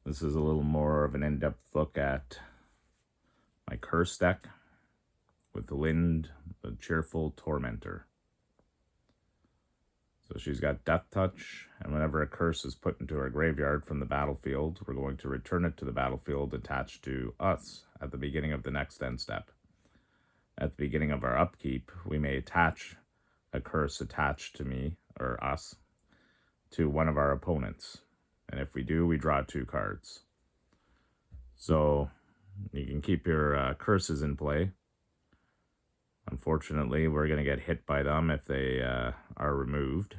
This is a little more of an in-depth look at my curse deck with Lynde Cheerful Tormentor. So she's got Death Touch, and whenever a curse is put into her graveyard from the battlefield, we're going to return it to the battlefield attached to us at the beginning of the next end step. At the beginning of our upkeep, we may attach a curse attached to me, or us, to one of our opponents. And if we do, we draw 2 cards. So you can keep your curses in play. Unfortunately, we're going to get hit by them if they are removed.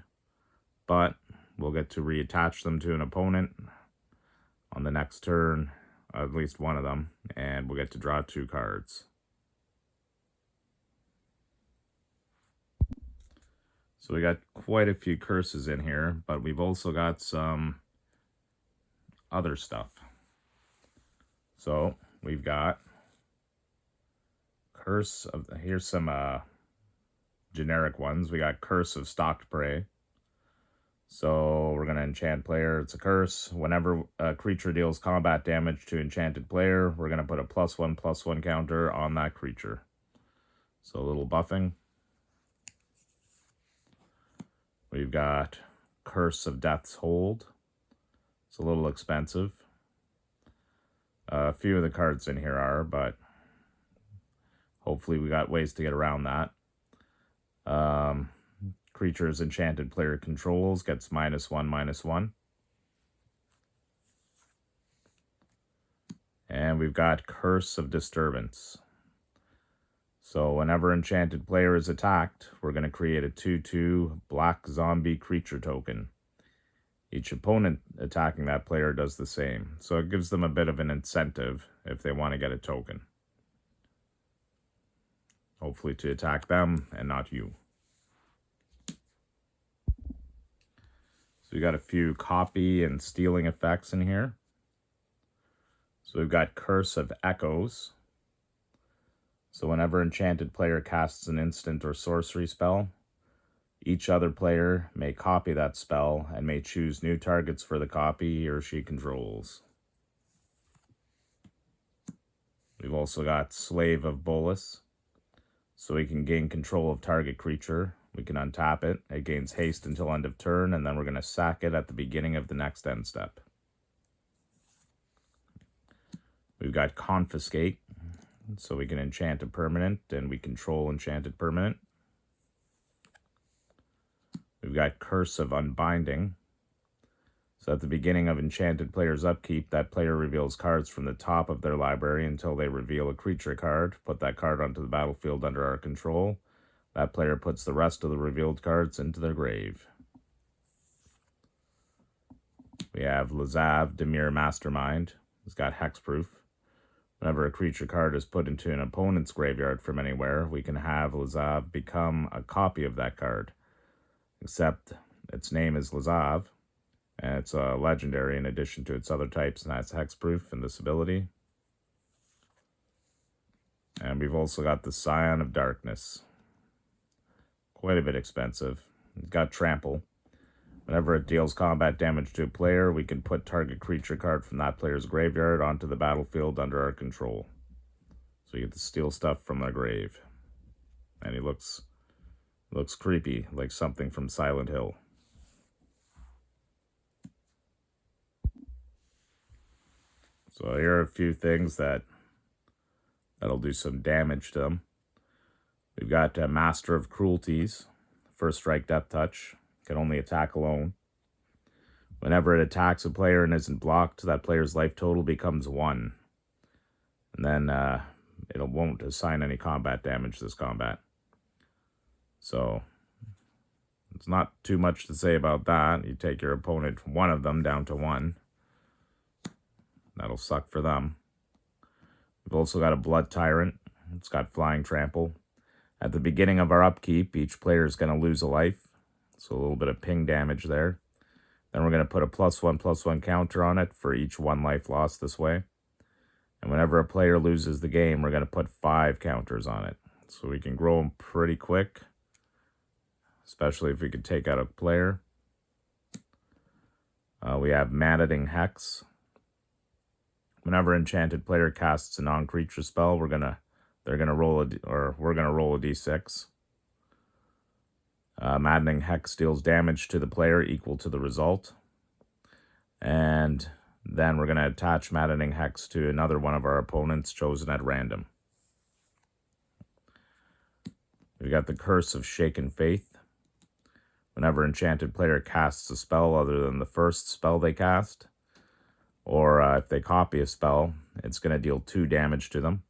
But we'll get to reattach them to an opponent on the next turn, at least one of them, and we'll get to draw 2 cards. So we got quite a few curses in here, but we've also got some other stuff. So we've got Curse of, here's some generic ones. We got Curse of Stalked Prey. So we're going to enchant player. It's a curse. Whenever a creature deals combat damage to enchanted player, we're going to put a +1/+1 counter on that creature. So a little buffing. We've got Curse of Death's Hold. It's a little expensive. A few of the cards in here are, but hopefully we got ways to get around that. Creatures enchanted player controls gets -1/-1. And we've got Curse of Disturbance. So whenever enchanted player is attacked, we're going to create a 2/2 black zombie creature token. Each opponent attacking that player does the same. So it gives them a bit of an incentive if they want to get a token. Hopefully to attack them and not you. So we got a few copy and stealing effects in here. So we've got Curse of Echoes. So whenever enchanted player casts an instant or sorcery spell, each other player may copy that spell and may choose new targets for the copy he or she controls. We've also got Slave of Bolas. So we can gain control of target creature. We can untap it. It gains haste until end of turn, and then we're going to sack it at the beginning of the next end step. We've got Confiscate. So we can enchant a permanent, and we control enchanted permanent. We've got Curse of Unbinding. So at the beginning of enchanted player's upkeep, that player reveals cards from the top of their library until they reveal a creature card. Put that card onto the battlefield under our control. That player puts the rest of the revealed cards into their grave. We have Lazav, Dimir Mastermind. It's got hexproof. Whenever a creature card is put into an opponent's graveyard from anywhere, we can have Lazav become a copy of that card. Except its name is Lazav, and it's a legendary in addition to its other types, and that's hexproof and this ability. And we've also got the Scion of Darkness. Quite a bit expensive. It's got Trample. Whenever it deals combat damage to a player, we can put target creature card from that player's graveyard onto the battlefield under our control. So you get to steal stuff from their grave. And he looks creepy, like something from Silent Hill. So here are a few things that'll do some damage to them. We've got Master of Cruelties. First strike, Death Touch. Can only attack alone. Whenever it attacks a player and isn't blocked, that player's life total becomes 1. And then it won't assign any combat damage this combat. So it's not too much to say about that. You take your opponent, one of them, down to 1. That'll suck for them. We've also got a Blood Tyrant. It's got Flying Trample. At the beginning of our upkeep, each player is going to lose a life. So a little bit of ping damage there. Then we're going to put a +1/+1 counter on it for each 1 life lost this way. And whenever a player loses the game, we're going to put 5 counters on it. So we can grow them pretty quick, especially if we could take out a player. We have Manneting Hex. Whenever enchanted player casts a non-creature spell, we're gonna roll a d6. Maddening Hex deals damage to the player equal to the result. And then we're going to attach Maddening Hex to another one of our opponents chosen at random. We've got the Curse of Shaken Faith. Whenever enchanted player casts a spell other than the first spell they cast, or if they copy a spell, it's going to deal 2 damage to them.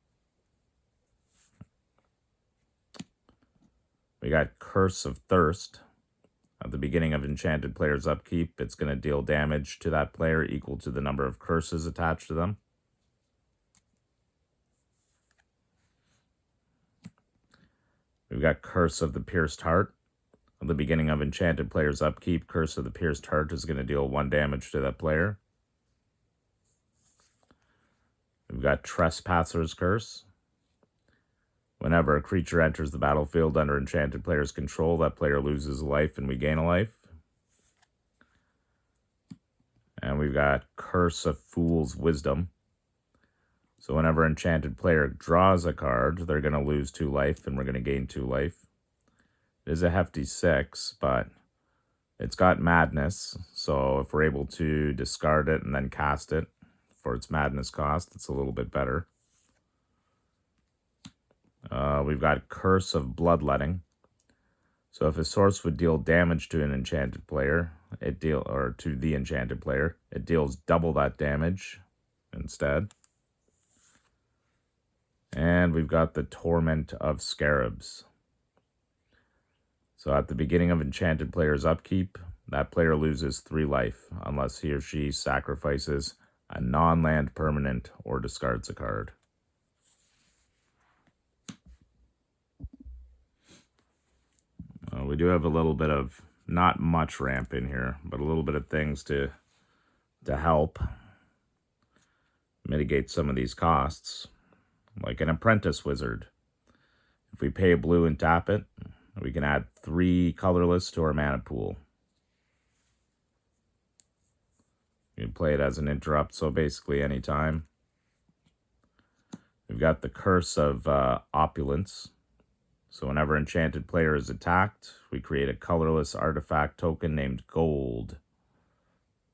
We got Curse of Thirst. At the beginning of enchanted player's upkeep, it's going to deal damage to that player equal to the number of curses attached to them. We've got Curse of the Pierced Heart. At the beginning of enchanted player's upkeep, Curse of the Pierced Heart is going to deal 1 damage to that player. We've got Trespasser's Curse. Whenever a creature enters the battlefield under enchanted player's control, that player loses a life and we gain a life. And we've got Curse of Fool's Wisdom. So whenever enchanted player draws a card, they're going to lose 2 life and we're going to gain 2 life. It is a hefty 6, but it's got Madness. So if we're able to discard it and then cast it for its Madness cost, it's a little bit better. We've got Curse of Bloodletting. So if a source would deal damage to an enchanted player, to the enchanted player, it deals double that damage instead. And we've got the Torment of Scarabs. So at the beginning of enchanted player's upkeep, that player loses 3 life unless he or she sacrifices a non-land permanent or discards a card. We do have a little bit of, not much ramp in here, but a little bit of things to help mitigate some of these costs. Like an Apprentice Wizard. If we pay a blue and tap it, we can add 3 colorless to our mana pool. You can play it as an interrupt, so basically any time. We've got the Curse of Opulence. So whenever enchanted player is attacked, we create a colorless artifact token named Gold.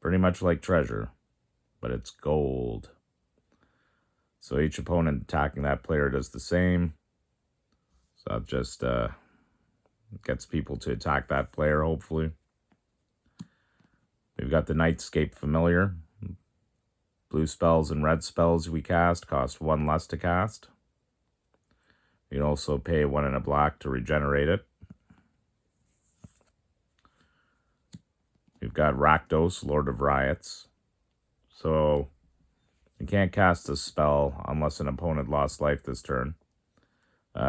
Pretty much like treasure, but it's gold. So each opponent attacking that player does the same. So that just gets people to attack that player, hopefully. We've got the Nightscape Familiar. Blue spells and red spells we cast cost 1 less to cast. You can also pay 1 and a black to regenerate it. We've got Rakdos, Lord of Riots. So you can't cast a spell unless an opponent lost life this turn.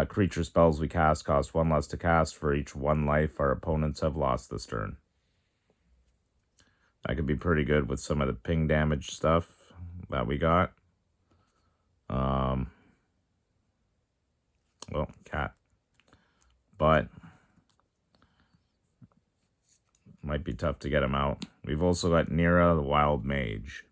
Creature spells we cast cost 1 less to cast for each 1 life our opponents have lost this turn. That could be pretty good with some of the ping damage stuff that we got. Well, cat. But might be tough to get him out. We've also got Nira, the Wild Mage.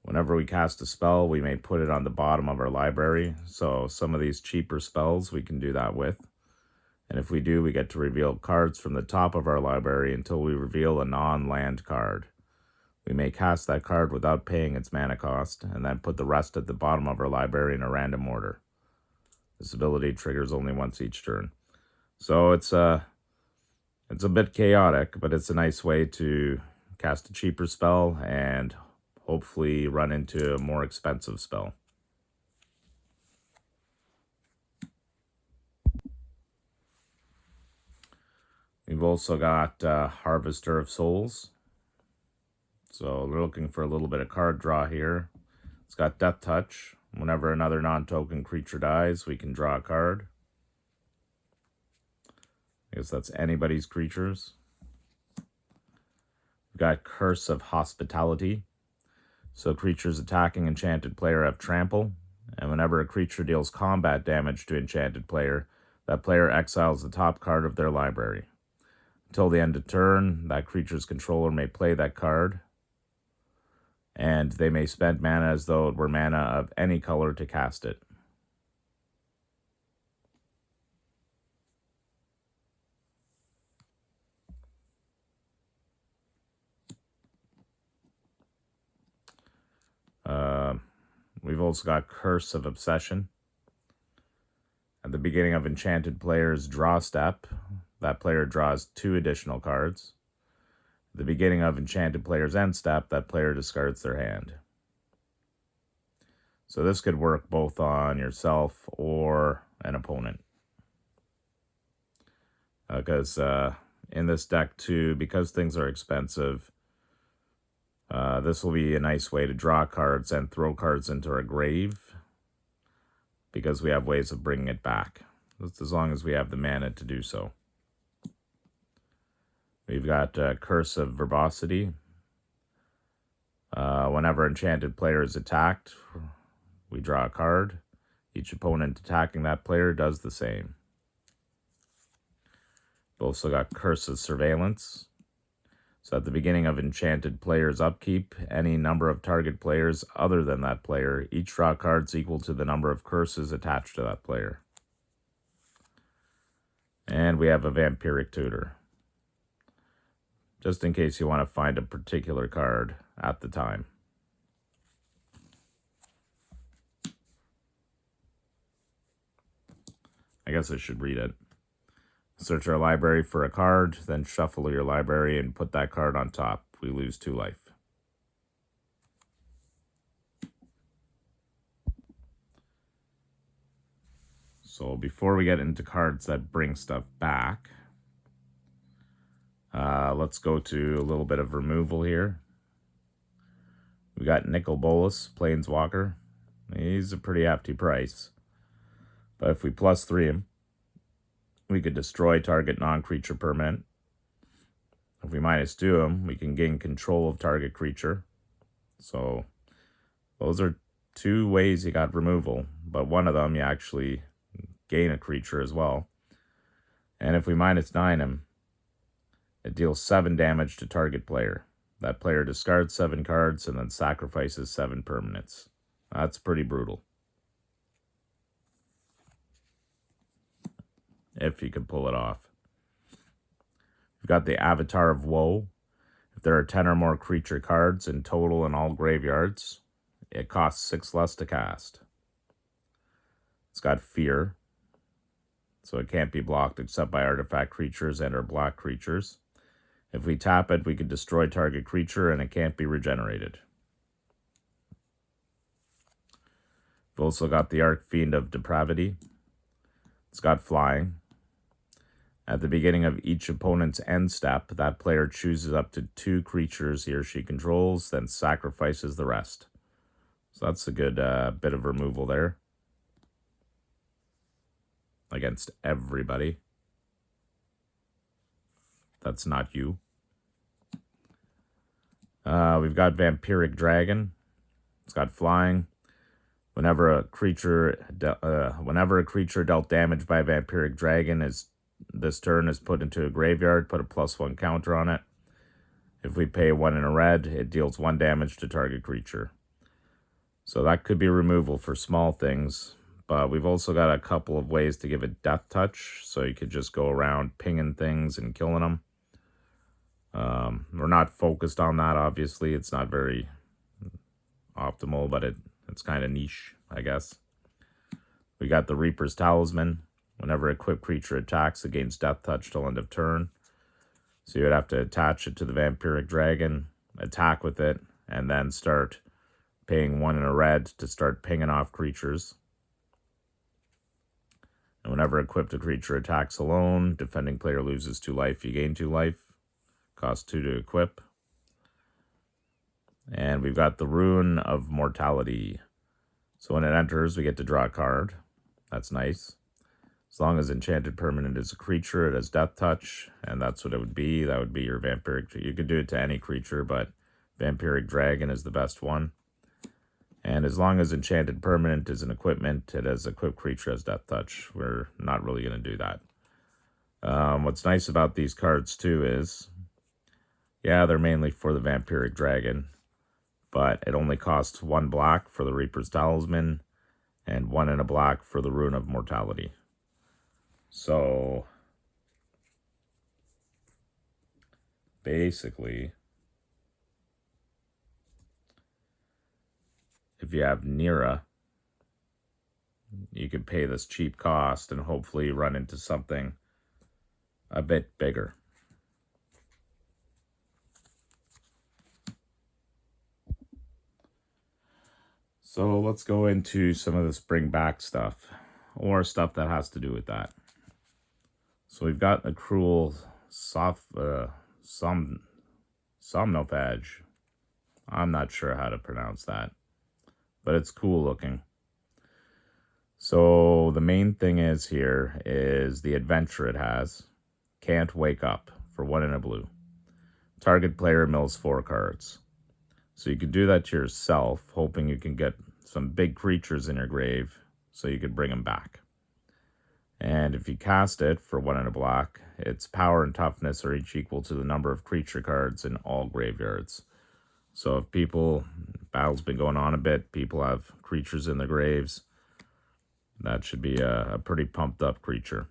Whenever we cast a spell, we may put it on the bottom of our library. So some of these cheaper spells we can do that with. And if we do, we get to reveal cards from the top of our library until we reveal a non-land card. We may cast that card without paying its mana cost, and then put the rest at the bottom of our library in a random order. This ability triggers only once each turn. So it's a bit chaotic, but it's a nice way to cast a cheaper spell and hopefully run into a more expensive spell. We've also got Harvester of Souls. So we're looking for a little bit of card draw here. It's got Death Touch. Whenever another non-token creature dies, we can draw a card. I guess that's anybody's creatures. We've got Curse of Hospitality. So creatures attacking enchanted player have trample. And whenever a creature deals combat damage to enchanted player, that player exiles the top card of their library. Until the end of turn, that creature's controller may play that card. And they may spend mana as though it were mana of any color to cast it. We've also got Curse of Obsession. At the beginning of enchanted player's draw step, that player draws 2 additional cards. At the beginning of enchanted player's end step, that player discards their hand. So this could work both on yourself or an opponent. Because in this deck too, because things are expensive, this will be a nice way to draw cards and throw cards into our grave, because we have ways of bringing it back, just as long as we have the mana to do so. We've got Curse of Verbosity. Whenever enchanted player is attacked, we draw a card. Each opponent attacking that player does the same. We've also got Curse of Surveillance. So at the beginning of enchanted player's upkeep, any number of target players other than that player each draw cards equal to the number of curses attached to that player. And we have a Vampiric Tutor, just in case you want to find a particular card at the time. I guess I should read it. Search our library for a card, then shuffle your library and put that card on top. We lose 2 life. So before we get into cards that bring stuff back, let's go to a little bit of removal here. We got Nicol Bolas, Planeswalker. He's a pretty hefty price. But if we +3 him, we could destroy target non-creature permanent. If we -2 him, we can gain control of target creature. So those are 2 ways you got removal, but one of them you actually gain a creature as well. And if we -9 him, it deals 7 damage to target player. That player discards 7 cards and then sacrifices 7 permanents. That's pretty brutal. If you can pull it off. We've got the Avatar of Woe. If there are 10 or more creature cards in total in all graveyards, it costs 6 less to cast. It's got Fear, so it can't be blocked except by artifact creatures and or black creatures. If we tap it, we can destroy target creature and it can't be regenerated. We've also got the Archfiend of Depravity. It's got Flying. At the beginning of each opponent's end step, that player chooses up to 2 creatures he or she controls, then sacrifices the rest. So that's a good bit of removal there. Against everybody. That's not you. We've got Vampiric Dragon. It's got Flying. Whenever a creature dealt damage by a Vampiric Dragon this turn is put into a graveyard, put a +1 counter on it. If we pay 1 in a red, it deals 1 damage to target creature. So that could be removal for small things, but we've also got a couple of ways to give it Death Touch, so you could just go around pinging things and killing them. We're not focused on that, obviously. It's not very optimal, but it's kind of niche, I guess. We got the Reaper's Talisman. Whenever equipped creature attacks, it gains Death Touch till end of turn. So you would have to attach it to the Vampiric Dragon, attack with it, and then start paying 1 in a red to start pinging off creatures. And whenever equipped a creature attacks alone, defending player loses 2 life, you gain 2 life. Costs 2 to equip. And we've got the Rune of Mortality. So when it enters, we get to draw a card. That's nice. As long as enchanted permanent is a creature, it has Death Touch, and that's what it would be. That would be your Vampiric. You could do it to any creature, but Vampiric Dragon is the best one. And as long as enchanted permanent is an equipment, it has equipped creature as Death Touch. We're not really going to do that. What's nice about these cards too is, yeah, they're mainly for the Vampiric Dragon, but it only costs 1 black for the Reaper's Talisman and 1 and a black for the Rune of Mortality. So basically, if you have Nira, you could pay this cheap cost and hopefully run into something a bit bigger. So let's go into some of this bring back stuff, or stuff that has to do with that. So we've got a cruel somnophage. I'm not sure how to pronounce that, but it's cool looking. So the main thing is here is the adventure it has. Can't wake up for 1 and a blue. Target player mills 4 cards. So you could do that to yourself, hoping you can get some big creatures in your grave so you could bring them back. And if you cast it for 1 and a black, its power and toughness are each equal to the number of creature cards in all graveyards. So if battle's been going on a bit, people have creatures in their graves, that should be a pretty pumped up creature.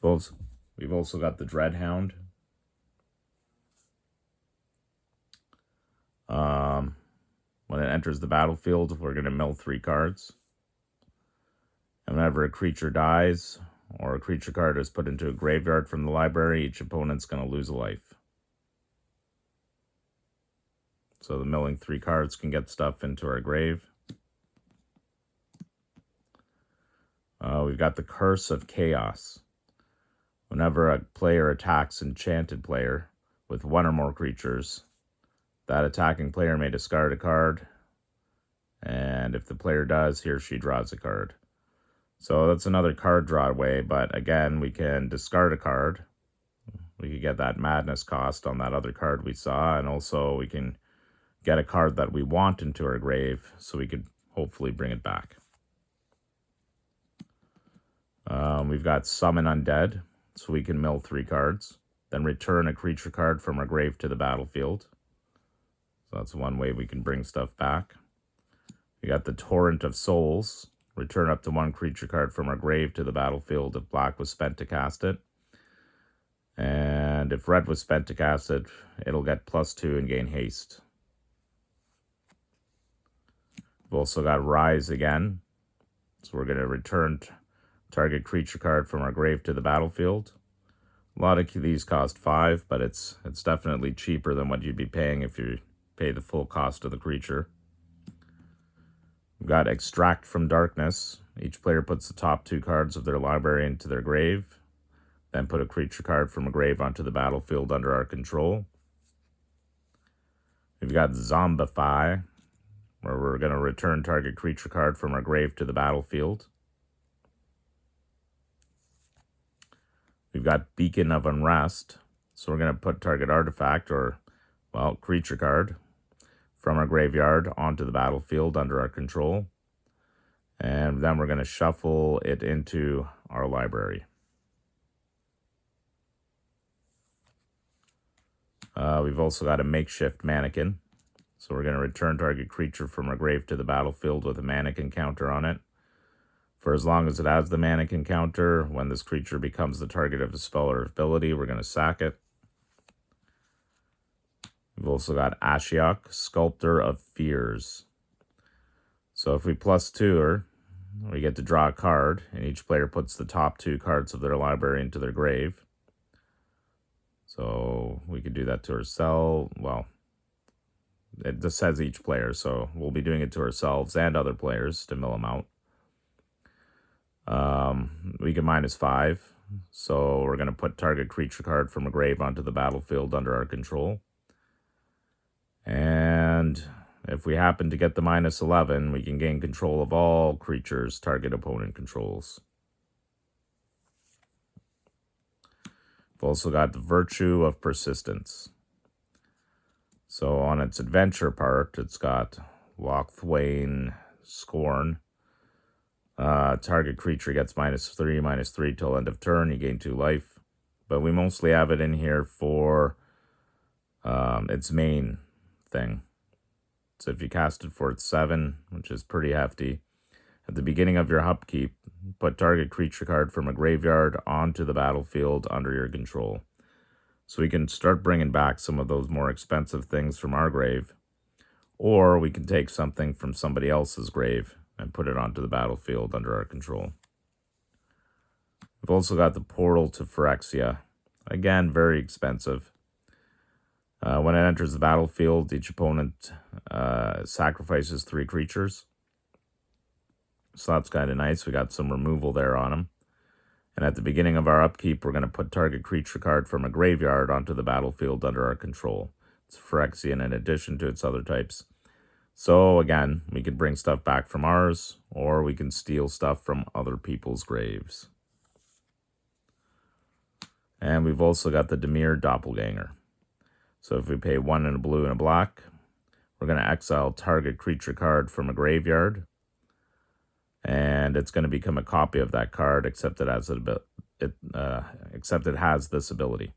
We've also got the Dreadhound. When it enters the battlefield, we're going to mill 3 cards. And whenever a creature dies, or a creature card is put into a graveyard from the library, each opponent's going to lose a life. So the milling 3 cards can get stuff into our grave. We've got the Curse of Chaos. Whenever a player attacks enchanted player with 1 or more creatures, that attacking player may discard a card, and if the player does, he or she draws a card. So that's another card draw way, but again, we can discard a card. We could get that madness cost on that other card we saw, and also we can get a card that we want into our grave, so we could hopefully bring it back. We've got Summon Undead, so we can mill 3 cards, then return a creature card from our grave to the battlefield. So that's one way we can bring stuff back. We got the Torrent of Souls. Return up to 1 creature card from our grave to the battlefield if black was spent to cast it. And if red was spent to cast it, it'll get +2 and gain haste. We've also got Rise again. So we're going to return target creature card from our grave to the battlefield. A lot of these cost 5, but it's definitely cheaper than what you'd be paying if you pay the full cost of the creature. We've got Extract from Darkness. Each player puts the top 2 cards of their library into their grave, then put a creature card from a grave onto the battlefield under our control. We've got Zombify, where we're going to return target creature card from our grave to the battlefield. We've got Beacon of Unrest, so we're going to put target artifact creature card from our graveyard onto the battlefield under our control. And then we're going to shuffle it into our library. We've also got a Makeshift Mannequin. So we're going to return target creature from our grave to the battlefield with a mannequin counter on it. For as long as it has the mannequin counter, when this creature becomes the target of a spell or ability, we're going to sack it. We've also got Ashiok, Sculptor of Fears. So if we +2 her, we get to draw a card, and each player puts the top 2 cards of their library into their grave. So we could do that to ourselves. Well, it just says each player, so we'll be doing it to ourselves and other players to mill them out. We can -5, so we're going to put target creature card from a grave onto the battlefield under our control. And if we happen to get the -11, we can gain control of all creatures target opponent controls. We've also got the Virtue of Persistence. So on its adventure part, it's got Lochthwain Scorn. Target creature gets -3 till end of turn. You gain 2 life. But we mostly have it in here for its main thing. So if you cast it for its 7, which is pretty hefty, at the beginning of your upkeep, put target creature card from a graveyard onto the battlefield under your control. So we can start bringing back some of those more expensive things from our grave, or we can take something from somebody else's grave and put it onto the battlefield under our control. We've also got the Portal to Phyrexia. Again, very expensive. When it enters the battlefield, each opponent sacrifices 3 creatures. So that's kind of nice. We got some removal there on them. And at the beginning of our upkeep, we're going to put target creature card from a graveyard onto the battlefield under our control. It's Phyrexian in addition to its other types. So again, we can bring stuff back from ours, or we can steal stuff from other people's graves. And we've also got the Dimir Doppelganger. So if we pay 1 and a blue and a black, we're going to exile target creature card from a graveyard. And it's going to become a copy of that card, except it has this ability.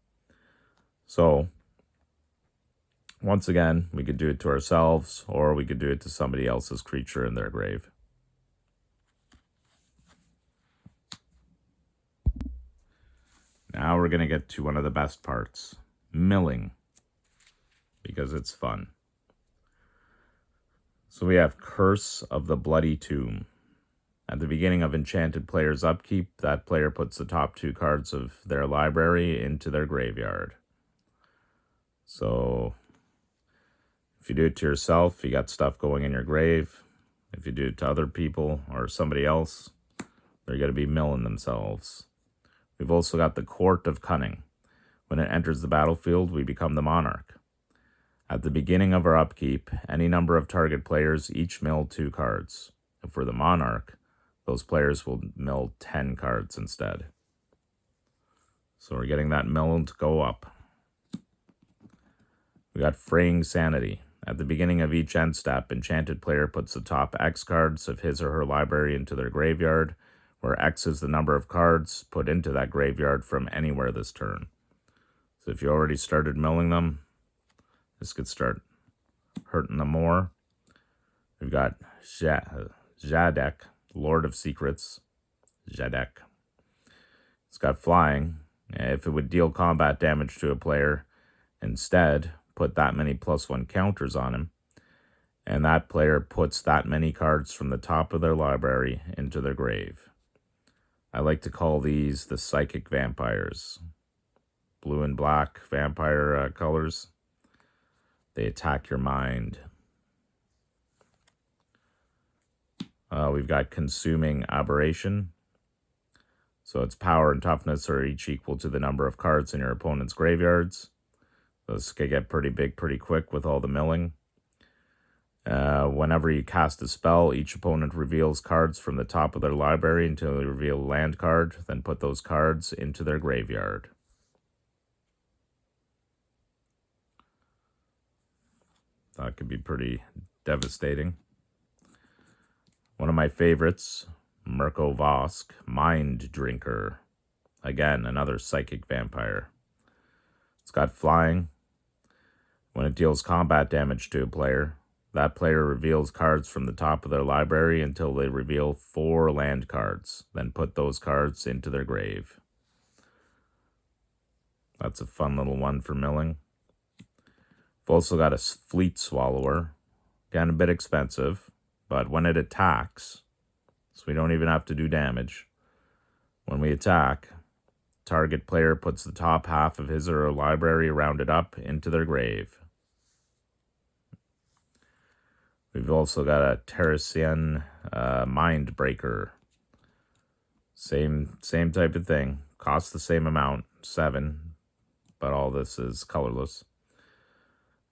So once again, we could do it to ourselves, or we could do it to somebody else's creature in their grave. Now we're going to get to one of the best parts, milling, because it's fun. So we have Curse of the Bloody Tomb. At the beginning of enchanted player's upkeep, that player puts the top 2 cards of their library into their graveyard. So if you do it to yourself, you got stuff going in your grave. If you do it to other people or somebody else, they're going to be milling themselves. We've also got the Court of Cunning. When it enters the battlefield, we become the monarch. At the beginning of our upkeep, any number of target players each mill 2 cards. And for the monarch, those players will mill 10 cards instead. So we're getting that mill to go up. We got Fraying Sanity. At the beginning of each end step, enchanted player puts the top X cards of his or her library into their graveyard, where X is the number of cards put into that graveyard from anywhere this turn. So if you already started milling them, this could start hurting them more. We've got Jadek, Lord of Secrets. Jadek. It's got flying. If it would deal combat damage to a player, instead, put that many +1 counters on him, and that player puts that many cards from the top of their library into their grave. I like to call these the psychic vampires. Blue and black vampire colors. They attack your mind. We've got Consuming Aberration. So its power and toughness are each equal to the number of cards in your opponent's graveyards. This could get pretty big pretty quick with all the milling. Whenever you cast a spell, each opponent reveals cards from the top of their library until they reveal a land card, then put those cards into their graveyard. That could be pretty devastating. One of my favorites, Mirko Vosk, Mind Drinker. Again, another psychic vampire. It's got flying. When it deals combat damage to a player, that player reveals cards from the top of their library until they reveal 4 land cards, then put those cards into their grave. That's a fun little one for milling. We've also got a Fleet Swallower. Again, a bit expensive, but when it attacks, so we don't even have to do damage. When we attack, target player puts the top half of his or her library rounded up into their grave. We've also got a Terrasian Mindbreaker. Same type of thing. Costs the same amount, 7, but all this is colorless.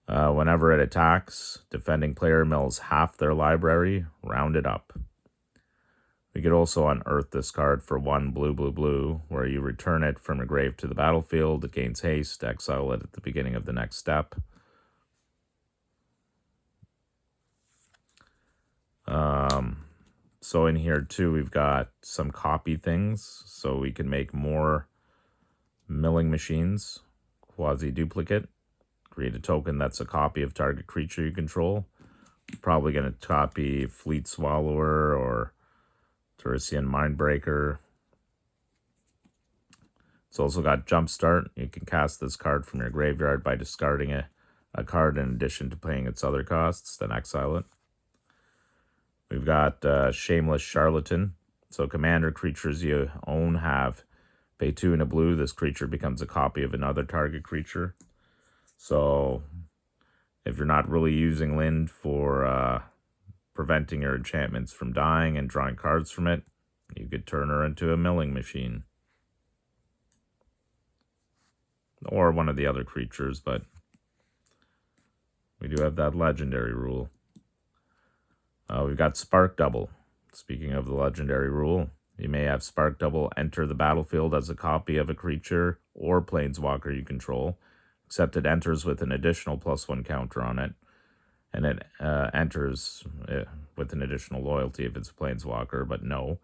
Whenever it attacks, defending player mills half their library, rounded up. We could also unearth this card for 1 blue, where you return it from a grave to the battlefield. It gains haste, exile it at the beginning of the next step. So in here too, we've got some copy things, so we can make more milling machines. Quasi-duplicate. Create a token that's a copy of target creature you control. Probably going to copy Fleet Swallower or Teresian Mindbreaker. It's also got Jumpstart. You can cast this card from your graveyard by discarding a card in addition to paying its other costs, then exile it. We've got Shameless Charlatan. So commander creatures you own have pay 2 and a blue. This creature becomes a copy of another target creature. So if you're not really using Lynde for preventing your enchantments from dying and drawing cards from it, you could turn her into a milling machine. Or one of the other creatures, but we do have that legendary rule. We've got Spark Double. Speaking of the legendary rule, you may have Spark Double enter the battlefield as a copy of a creature or planeswalker you control, except it enters with an additional +1 counter on it, and it enters with an additional loyalty if it's a planeswalker, but no.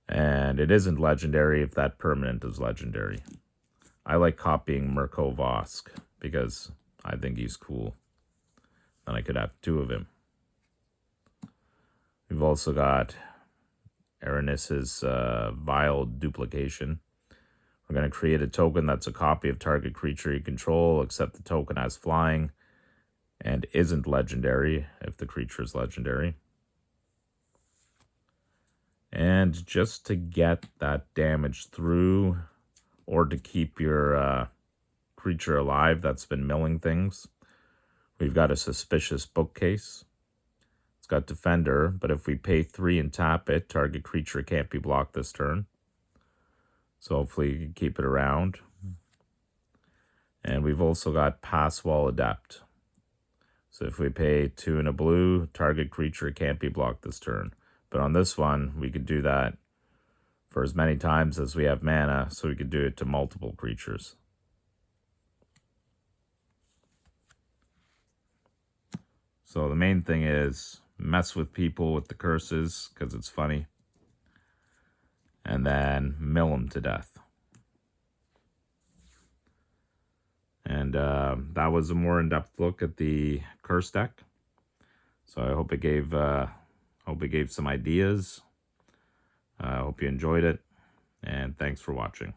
And it isn't legendary if that permanent is legendary. I like copying Mirko Vosk because I think he's cool. And I could have 2 of him. We've also got Aranis's Vile Duplication. We're going to create a token that's a copy of target creature you control, except the token has flying and isn't legendary if the creature is legendary. And just to get that damage through, or to keep your creature alive that's been milling things, we've got a Suspicious Bookcase. It's got Defender, but if we pay 3 and tap it, target creature can't be blocked this turn. So hopefully you can keep it around. And we've also got Passwall Adept. So if we pay 2 and a blue, target creature can't be blocked this turn. But on this one, we could do that for as many times as we have mana, so we could do it to multiple creatures. So the main thing is mess with people with the curses, because it's funny, and then mill them to death. And that was a more in-depth look at the curse deck. So I hope it gave some ideas. I hope you enjoyed it, and thanks for watching.